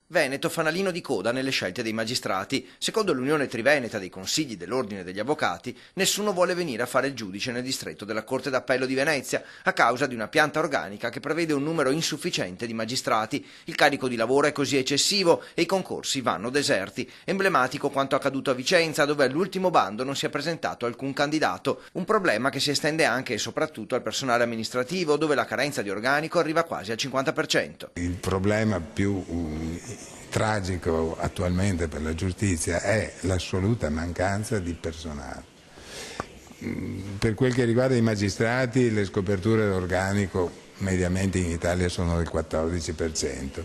Veneto fanalino di coda nelle scelte dei magistrati. Secondo l'Unione Triveneta dei Consigli dell'Ordine degli Avvocati, nessuno vuole venire a fare il giudice nel distretto della Corte d'Appello di Venezia a causa di una pianta organica che prevede un numero insufficiente di magistrati. Il carico di lavoro è così eccessivo e i concorsi vanno deserti. Emblematico quanto accaduto a Vicenza, dove all'ultimo bando non si è presentato alcun candidato. Un problema che si estende anche e soprattutto al personale amministrativo, dove la carenza di organico arriva quasi al 50%. Il problema più tragico attualmente per la giustizia è l'assoluta mancanza di personale. Per quel che riguarda i magistrati, le scoperture d'organico mediamente in Italia sono del 14%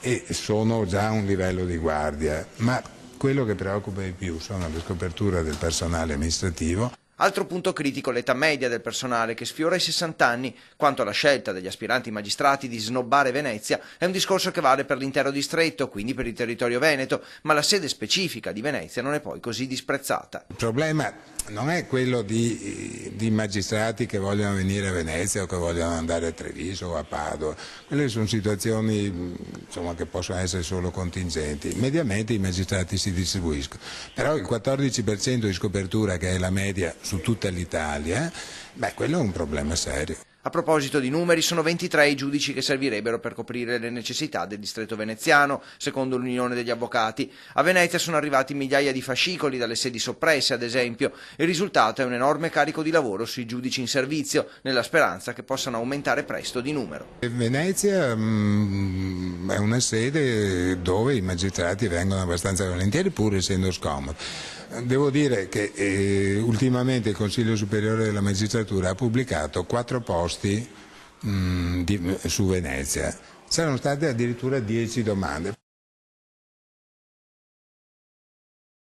e sono già a un livello di guardia, ma quello che preoccupa di più sono le scoperture del personale amministrativo. Altro punto critico l'età media del personale che sfiora i 60 anni. Quanto alla scelta degli aspiranti magistrati di snobbare Venezia è un discorso che vale per l'intero distretto, quindi per il territorio veneto, ma la sede specifica di Venezia non è poi così disprezzata. Il problema non è quello di magistrati che vogliono venire a Venezia o che vogliono andare a Treviso o a Padova. Quelle sono situazioni che possono essere solo contingenti. Mediamente i magistrati si distribuiscono, però il 14% di scopertura, che è la media su tutta l'Italia, quello è un problema serio. A proposito di numeri, sono 23 i giudici che servirebbero per coprire le necessità del distretto veneziano, secondo l'Unione degli Avvocati. A Venezia sono arrivati migliaia di fascicoli dalle sedi soppresse, ad esempio. Il risultato è un enorme carico di lavoro sui giudici in servizio, nella speranza che possano aumentare presto di numero. Venezia è una sede dove i magistrati vengono abbastanza volentieri, pur essendo scomodi. Devo dire che ultimamente il Consiglio Superiore della Magistratura ha pubblicato 4 posti su Venezia. C'erano state addirittura 10 domande.